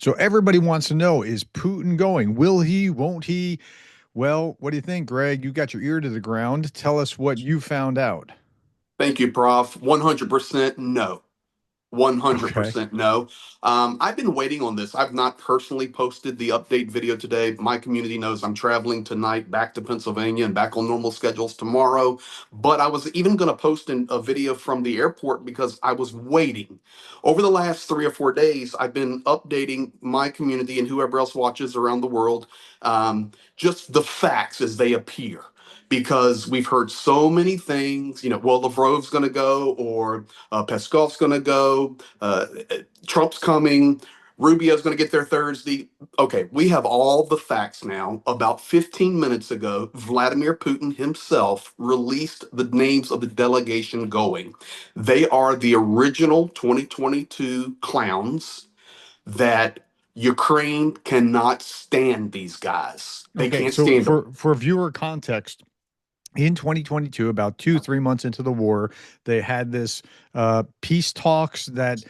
So everybody wants to know, is Putin going? Will he? Won't he? Well, what do you think, Greg? You got your ear to the ground. Tell us what you found out. Thank you, Prof. 100% no. Okay. 100% no. I've been waiting on this. I've not personally posted the update video today. My community knows I'm traveling tonight back to Pennsylvania and back on normal schedules tomorrow. But I was even going to post a video from the airport because I was waiting. Over the last 3 or 4 days, I've been updating my community and whoever else watches around the world, just the facts as they appear. Because we've heard so many things, well, Lavrov's going to go, or Peskov's going to go, Trump's coming, Rubio's going to get there Thursday. Okay, we have all the facts now. About 15 minutes ago, Vladimir Putin himself released the names of the delegation going. They are the original 2022 clowns that Ukraine cannot stand these guys. They Okay. can't So stand them. for viewer context, in 2022, about 2, 3 months into the war, they had this peace talks that's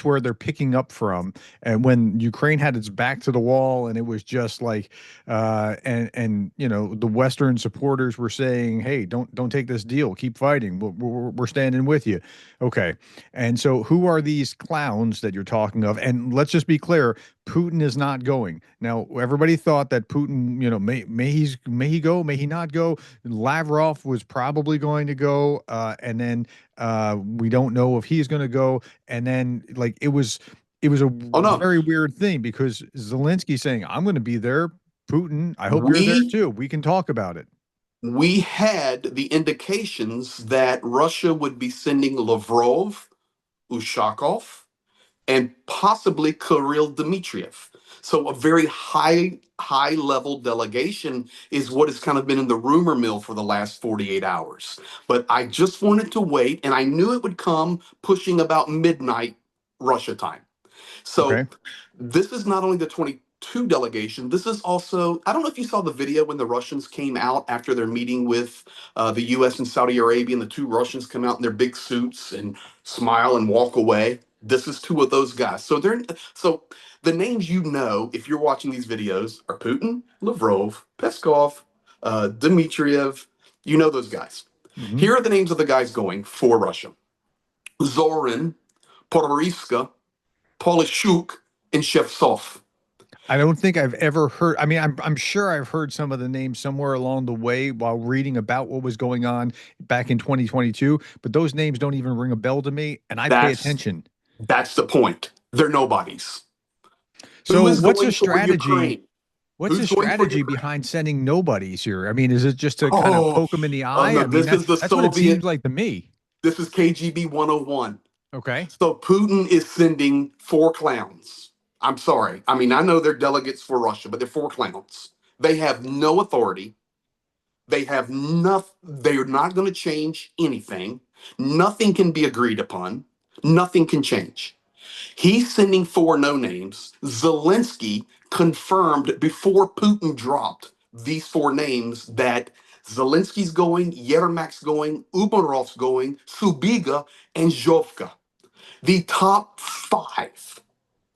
where they're picking up from. And when Ukraine had its back to the wall, and it was just like, and the Western supporters were saying, "Hey, don't take this deal. Keep fighting. We're standing with you." Okay. And so, who are these clowns that you're talking of? And let's just be clear: Putin is not going. Now, everybody thought that Putin, may he go, may he not go. Lavrov was probably going to go, and then we don't know if he's going to go. And then, like, it was a Oh no, very weird thing because Zelensky saying, "I'm going to be there." Putin, I hope you're there we too. We can talk about it. we had the indications that Russia would be sending Lavrov, Ushakov, and possibly Kirill Dmitriev. So a very high level delegation is what has kind of been in the rumor mill for the last 48 hours. But I just wanted to wait, and I knew it would come pushing about midnight Russia time. So Okay. this is not only the 22 delegation, this is also, I don't know if you saw the video when the Russians came out after their meeting with the US and Saudi Arabia, and the two Russians come out in their big suits and smile and walk away. This is two of those guys. So the names if you're watching these videos are Putin, Lavrov, Peskov, Dmitriev. You know those guys. Hmm. Here are the names of the guys going for Russia: Zorin, Podoriska, Polishuk, and Shevtsov. I don't think I've ever heard. I mean, I'm sure I've heard some of the names somewhere along the way while reading about what was going on back in 2022, but those names don't even ring a bell to me, and I pay That's attention. that's the point. They're nobodies. Who So, is what's going the for strategy? Ukraine? What's Who's the going for strategy Ukraine? behind sending nobodies here? I mean, is it just to kind of Oh, poke them in the oh eye? no, I mean, this is the that's what it seems Soviet. like to me. This is KGB 101. Okay. So Putin is sending four clowns. I'm sorry. I mean, I know they're delegates for Russia, but they're four clowns. They have no authority. They have nothing. They're not going to change anything. Nothing can be agreed upon. Nothing can change. He's sending four no names. Zelensky confirmed before Putin dropped these four names that Zelensky's going, Yermak's going, Umarov's going, Subiga, and Zhovka. The top five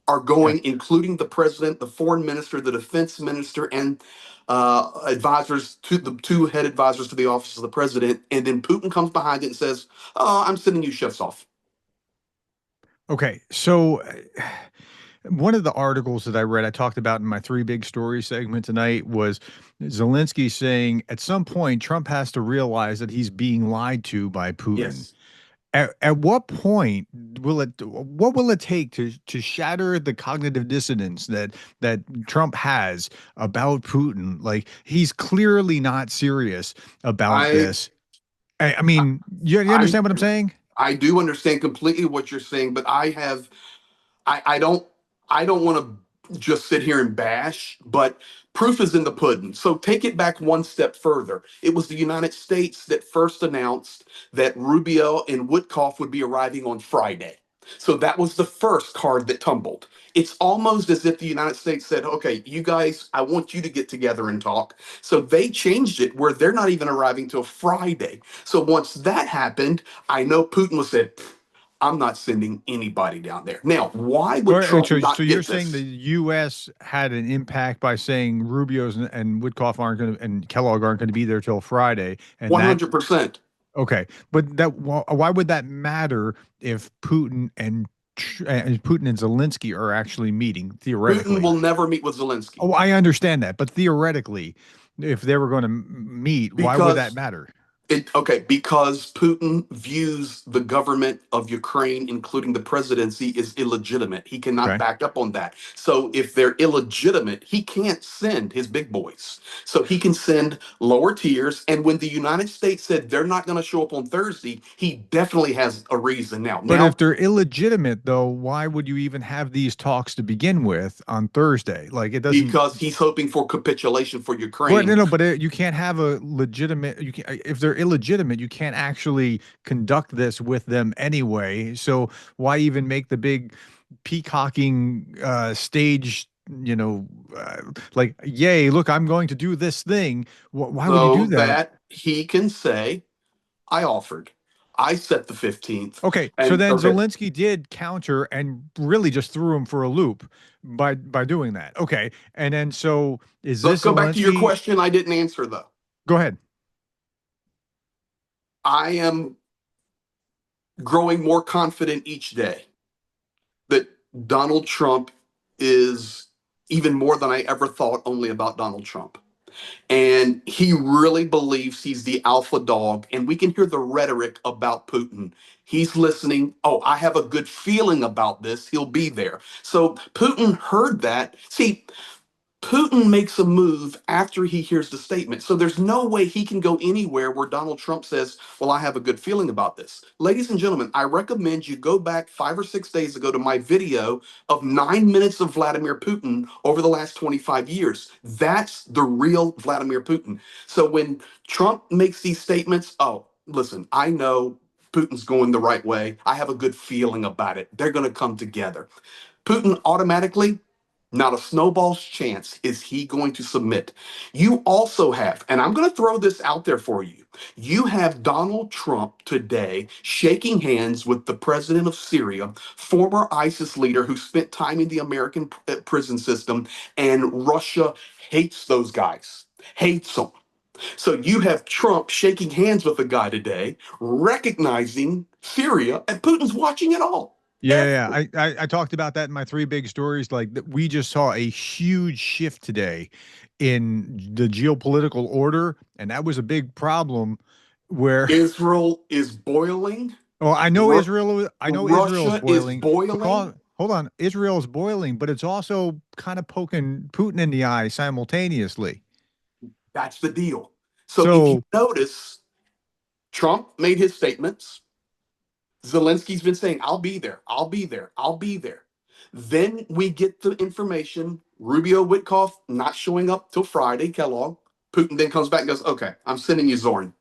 are Okay. going, including the president, the foreign minister, the defense minister, and advisors to the two head advisors to the office of the president. And then Putin comes behind it and says, "Oh, I'm sending you chefs off." Okay. So, one of the articles that I read, I talked about in my three big stories segment tonight, was Zelensky saying at some point Trump has to realize that he's being lied to by Putin. Yes. At what point what will it take to shatter the cognitive dissonance that Trump has about Putin? Like, he's clearly not serious about I this. I mean, you I understand what I'm saying? I do understand completely what you're saying, but I don't want to just sit here and bash, but proof is in the pudding. So take it back one step further. It was the United States that first announced that Rubio and Woodcock would be arriving on Friday. So that was the first card that tumbled. It's almost as if the United States said, okay, you guys, I want you to get together and talk. So they changed it where they're not even arriving till Friday. So once that happened, I know Putin was said, I'm not sending anybody down there. Now, why All would right, Trump so not you're get saying the this? U.S. had an impact by saying Rubio's and Witkoff aren't going to and Kellogg aren't going to be there till Friday, and that 100%. okay, but that why would that matter if Putin and Zelensky are actually meeting Putin theoretically? will never meet with Zelensky Oh, I understand that, but theoretically, if they were going to meet, why would that because matter? because Putin views the government of Ukraine, including the presidency, is illegitimate. He cannot Okay. back up on that. So if they're illegitimate, he can't send his big boys. So he can send lower tiers. And when the United States said they're not going to show up on Thursday, he definitely has a reason now. But if Now, they're illegitimate, though, why would you even have these talks to begin with on Thursday? Like it doesn't. because he's hoping for capitulation for But no, Ukraine. no, but you can't have a legitimate. You can if they're illegitimate, you can't actually conduct this with them anyway. So why even make the big peacocking stage? Like, yay! Look, I'm going to do this thing. Why would you So do that? that he can say, I offered. I set the 15th. Okay, so And then okay, Zelensky did counter and really just threw him for a loop by doing that. Okay, and then so is let's this go back to your Zelensky? question I didn't answer though. Go ahead. I am growing more confident each day that Donald Trump is even more than I ever thought only about Donald Trump. And he really believes he's the alpha dog. And we can hear the rhetoric about Putin. He's listening. Oh, I have a good feeling about this. He'll be there. So Putin heard that. See, Putin makes a move after he hears the statement. So there's no way he can go anywhere where Donald Trump says, well, I have a good feeling about this. Ladies and gentlemen, I recommend you go back 5 or 6 days ago to my video of 9 minutes of Vladimir Putin over the last 25 years. That's the real Vladimir Putin. So when Trump makes these statements, oh, listen, I know Putin's going the right way. I have a good feeling about it. They're going to come together. Putin automatically, not a snowball's chance is he going to submit. You also have, and I'm going to throw this out there for you. You have Donald Trump today shaking hands with the president of Syria, former ISIS leader who spent time in the American prison system, and Russia hates those guys, hates them. So you have Trump shaking hands with a guy today, recognizing Syria, and Putin's watching it all. Yeah, yeah. I talked about that in my three big stories. Like that, we just saw a huge shift today in the geopolitical order, and that was a big problem. Where, Israel is boiling. well, Ru- I know Israel is Russia is boiling, but boiling. hold on, Israel is boiling, but it's also kind of poking Putin in the eye simultaneously. That's the deal. So if you So notice, Trump made his statements. Zelensky's been saying, I'll be there, I'll be there, I'll be there. Then we get the information Rubio Witkoff not showing up till Friday, Kellogg. Putin then comes back and goes, okay, I'm sending you Zorn.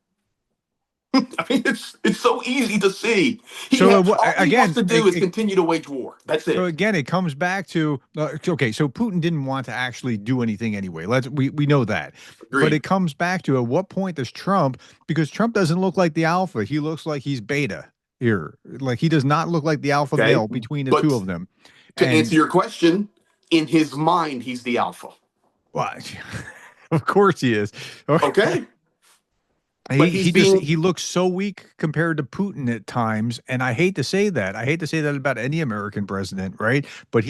I mean, it's so easy to see. All he wants again, to do is continue to wage war. That's so it. again, it comes back to okay. So Putin didn't want to actually do anything anyway. We know that, but Agreed. it comes back to at what point does Trump? Because Trump doesn't look like the alpha. He looks like he's beta here. Like he does not look like the alpha Okay. male between the two But of them. to answer And your question, in his mind, he's the alpha. well, of course he is. Okay. But He he's just being he looks so weak compared to Putin at times, and I hate to say that. I hate to say that about any American president, right? But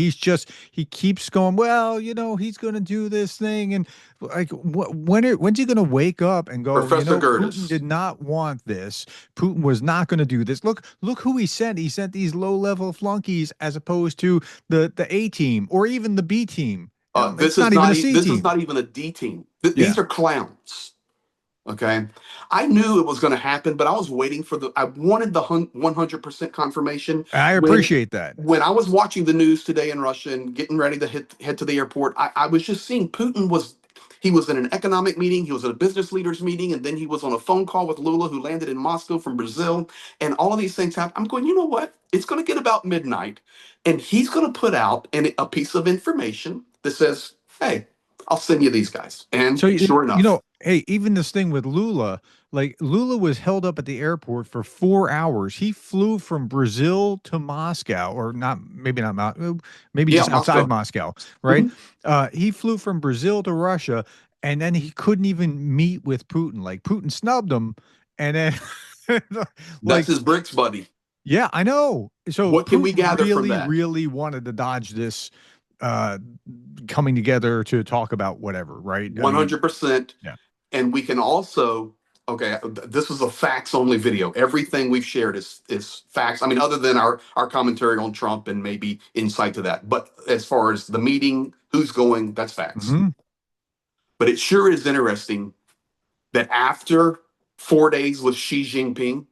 he keeps going. Well, he's going to do this thing, and like when's he going to wake up and go? Professor Putin Gertis. did not want this. Putin was not going to do this. Look who he sent. He sent these low level flunkies as opposed to the A team or even the B team. It's not even a C This is team. not even a D team. These Yeah, are clowns. Okay. I knew it was going to happen, but I was waiting for I wanted the 100% confirmation. I When appreciate that. when I was watching the news today in Russia and getting ready to head to the airport, I was just seeing he was in an economic meeting, he was in a business leaders meeting, and then he was on a phone call with Lula, who landed in Moscow from Brazil, and all of these things happen. I'm going, you know what? It's going to get about midnight, and he's going to put out a piece of information that says, "Hey, I'll send you these guys," and So sure enough. Hey, even this thing with Lula, like Lula was held up at the airport for 4 hours. He flew from Brazil to Moscow, or not, maybe not, maybe Yeah, just outside Moscow. Moscow, right? Mhm. He flew from Brazil to Russia, and then he couldn't even meet with Putin. Like Putin snubbed him, and then, That's like, his BRICS buddy. yeah, I know. So What can we Putin gather from really, that? really wanted to dodge this uh coming together to talk about whatever, right? I mean, 100%. yeah. And we can also, okay, this is a facts only video. Everything we've shared is facts. I mean, other than our commentary on Trump and maybe insight to that. But as far as the meeting, who's going, that's facts. Hmm. But it sure is interesting that after 4 days with Xi Jinping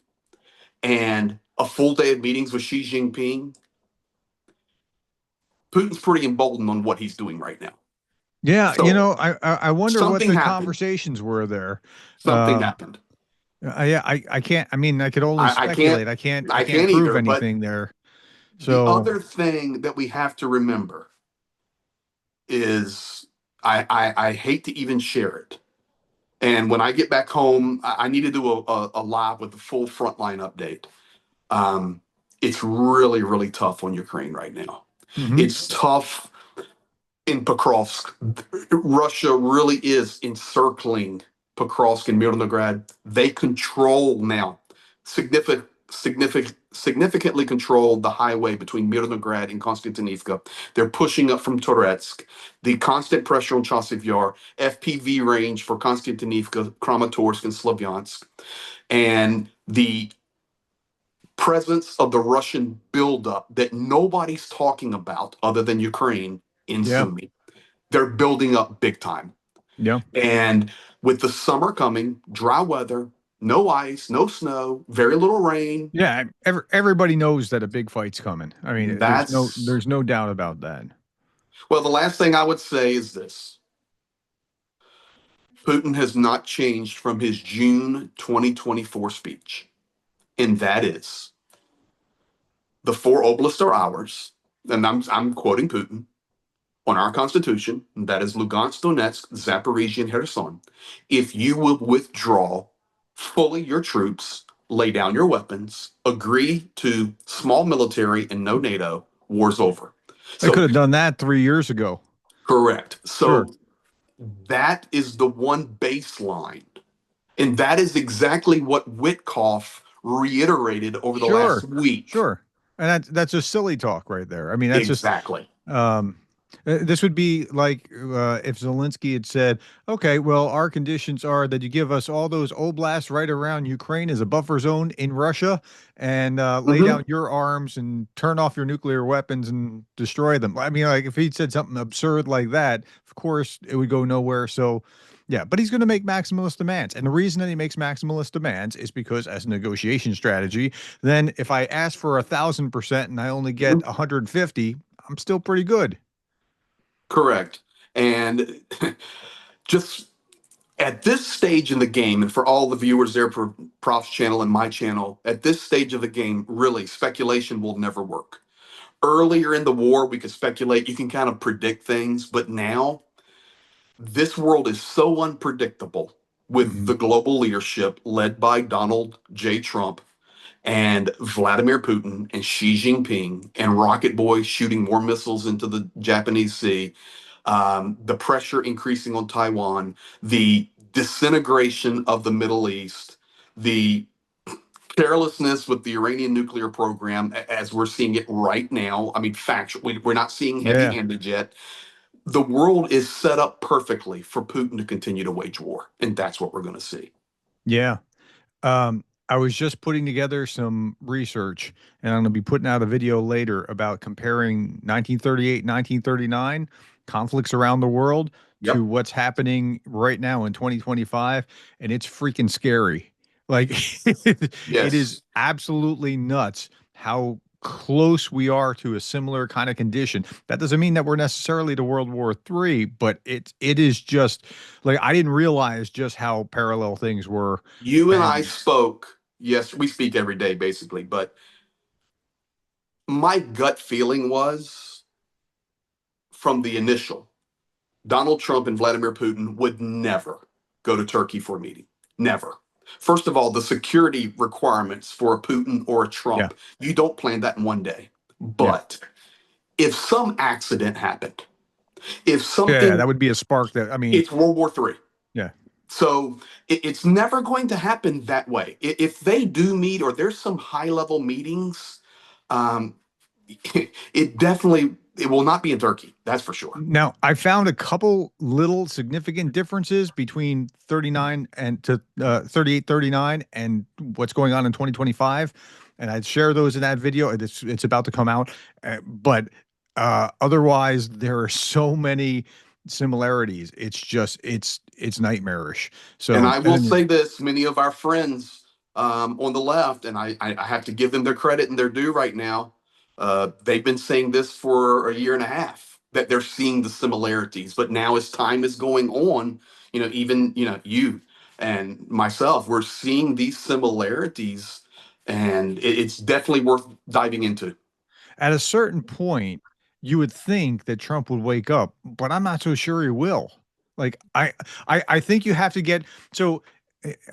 and a full day of meetings with Xi Jinping, Putin's pretty emboldened on what he's doing right now. Yeah, So I wonder what something the happened. conversations were there. Something Um, happened. yeah, I can't. I mean, I could only I can't speculate. I I can't can't prove either. But anything there. the So, other thing that we have to remember is I hate to even share it. And when I get back home, I need to do a live with the full Frontline update. Um, it's really, really tough on Ukraine right now. mhm. It's tough in Pokrovsk. Russia really is encircling Pokrovsk and Mirnograd. They control now, significantly control the highway between Mirnograd and Konstantinivka. They're pushing up from Toretsk. The constant pressure on Chasiv Yar, FPV range for Konstantinivka, Kramatorsk, and Slavyansk, and the presence of the Russian buildup that nobody's talking about other than Ukraine in Yeah, Sumy. They're building up big time. yeah, And with the summer coming, dry weather, no ice, no snow, very little rain, yeah. Everybody knows that a big fight's coming. I mean, that's, there's no doubt about that. well, the last thing I would say is this: Putin has not changed from his June 2024 speech. And that is the four oblasts are ours. And I'm quoting Putin on our constitution, that is Lugansk, Donetsk, Zaporizhia, and Kherson. If you will withdraw fully your troops, lay down your weapons, agree to small military and no NATO, war's over. I could So, have done that 3 years ago. correct. Sure, So, that is the one baseline. And that is exactly what Witkoff reiterated over the last sure, week. sure. And that's just silly talk right there. I mean, that's just Exactly. Um, this would be like if Zelensky had said, "Okay, well, our conditions are that you give us all those oblasts right around Ukraine as a buffer zone in Russia, and lay Mm-hmm. down your arms and turn off your nuclear weapons and destroy them." I mean, like if he'd said something absurd like that, of course it would go nowhere. So, yeah, but he's going to make maximalist demands, and the reason that he makes maximalist demands is because, as a negotiation strategy, then if I ask for 1,000% and I only get 150, I'm still pretty good. Correct. And just at this stage in the game, and for all the viewers there for Prof's channel and my channel, at this stage of the game, really, speculation will never work. Earlier in the war, we could speculate, you can kind of predict things, but now this world is so unpredictable with the Mhm. global leadership led by Donald J. Trump and Vladimir Putin and Xi Jinping and Rocket Boy shooting more missiles into the Japanese Sea, the pressure increasing on Taiwan, the disintegration of the Middle East, the carelessness with the Iranian nuclear program as we're seeing it right now. I mean, factually, we're not seeing heavy Yeah. handed yet. The world is set up perfectly for Putin to continue to wage war. And that's what we're going to see. Yeah. I was just putting together some research and I'm going to be putting out a video later about comparing 1938, 1939 conflicts around the world to Yep. what's happening right now in 2025. And it's freaking scary. Like it is Yes. absolutely nuts how close we are to a similar kind of condition. That doesn't mean that we're necessarily to World War III, but it is just like I didn't realize just how parallel things were. You and I And spoke. Yes, we speak every day, basically. But my gut feeling was from the initial Donald Trump and Vladimir Putin would never. go to Turkey for a meeting. Never. First of all, the security requirements for a Putin or a Yeah. Trump, you don't plan that in one day. Yeah. But if some accident happened, if Yeah. something, That would be a spark that, I mean, it's World War III. yeah. So it's never going to happen that way. If they do meet or there's some high level meetings, um, it will not be in Turkey. That's for sure. Now, I found a couple little significant differences between 39 and to 38, 39 and what's going on in 2025. And I'd share those in that video. It's about to come out. But otherwise, there are so many similarities. It's just, it's nightmarish. And So, I and will then, say this: many of our friends on the left, and I have to give them their credit and their due right now. They've been saying this for a year and a half that they're seeing the similarities. But now, as time is going on, even you and myself, we're seeing these similarities, and it's definitely worth diving into. at a certain point, you would think that Trump would wake up, but I'm not so sure he will. Like I think you have to get so.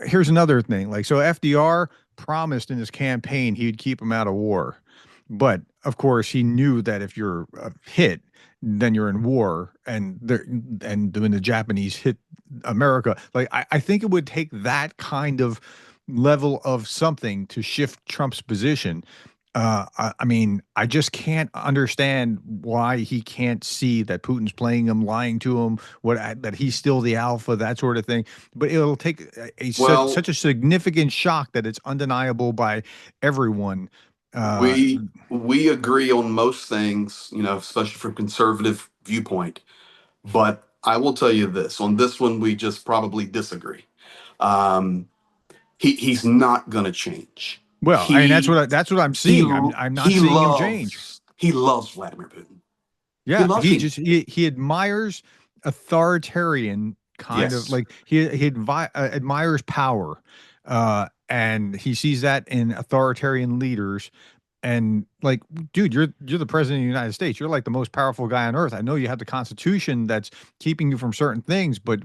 Here's another thing. Like so, FDR promised in his campaign he'd keep him out of war, but of course he knew that if you're hit, then you're in war, and when the Japanese hit America, like I think it would take that kind of level of something to shift Trump's position. I mean, I just can't understand why he can't see that Putin's playing him, lying to him, that he's still the alpha, that sort of thing. But it'll take Well, such a significant shock that it's undeniable by everyone. Uh, we agree on most things, especially from conservative viewpoint. But I will tell you this: on this one, we just probably disagree. Um, he's not going to change. well, I mean, He that's what I'm he seeing. I'm not he seeing him change. loves Vladimir Putin. He Yeah, loves him. he admires authoritarian kind of Yes. like admires power, and he sees that in authoritarian leaders. And like, dude, you're the president of the United States. You're like the most powerful guy on earth. I know you have the Constitution that's keeping you from certain things, but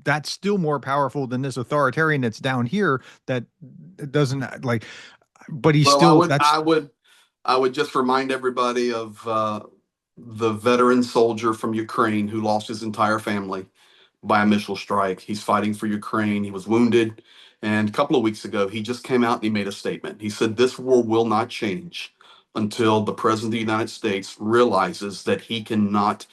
that's still more powerful than this authoritarian that's down here that doesn't like. But he's Well, still that's I would just remind everybody of the veteran soldier from Ukraine who lost his entire family by a missile strike. He's fighting for Ukraine. He was wounded. And a couple of weeks ago, he just came out and he made a statement. He said, "This war will not change until the President of the United States realizes that he cannot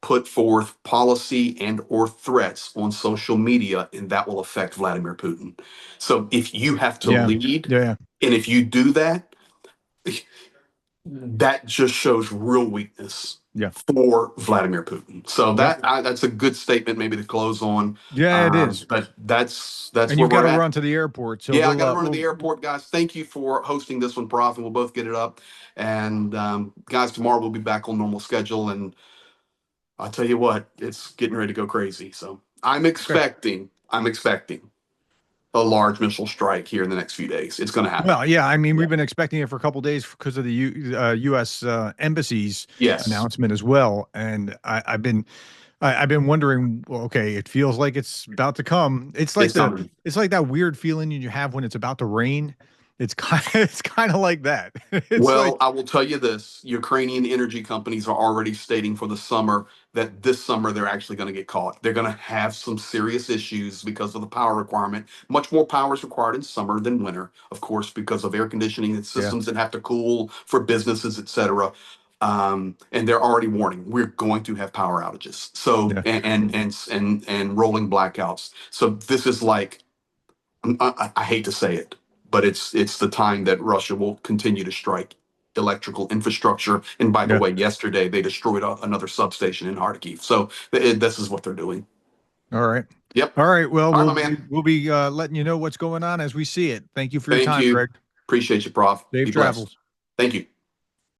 put forth policy and or threats on social media, and that will affect Vladimir Putin." So if you have to yeah, lead, yeah, and if you do that, that just shows real weakness yeah, for Vladimir Putin. So yep, that's a good statement maybe to close on. yeah. It is. But that's And where you've got we're to at. run to the airport, so Yeah, I got to run to the airport, guys. Thank you for hosting this one, Prof, and we'll both get it up. And guys, tomorrow we'll be back on normal schedule. And I'll tell you what, it's getting ready to go crazy. So okay. I'm expecting a large missile strike here in the next few days. It's going to happen. Well, yeah, I mean, Yeah. we've been expecting it for a couple of days because of the U.S. Embassy's Yes. announcement as well, and I've been wondering. Well, okay, it feels like it's about to come. It's coming. It's like that weird feeling you have when it's about to rain. It's kind of like that. It's Well, like I will tell you this: Ukrainian energy companies are already stating for the summer that this summer they're actually going to get caught. They're going to have some serious issues because of the power requirement. Much more power is required in summer than winter, of course, because of air conditioning and yeah, systems that have to cool for businesses, etc. And they're already warning we're going to have power outages. So yeah. and rolling blackouts. So this is like I hate to say it, but it's the time that Russia will continue to strike electrical infrastructure. And by the Yeah. way, yesterday they destroyed another substation in Kharkiv. So this is what they're doing. All right. Yep. All right. Well, All right, my man. we'll be letting you know what's going on as we see it. Thank you for your Thank time, you. Greg. Appreciate you, Prof. Safe Be blessed. travels. Thank you.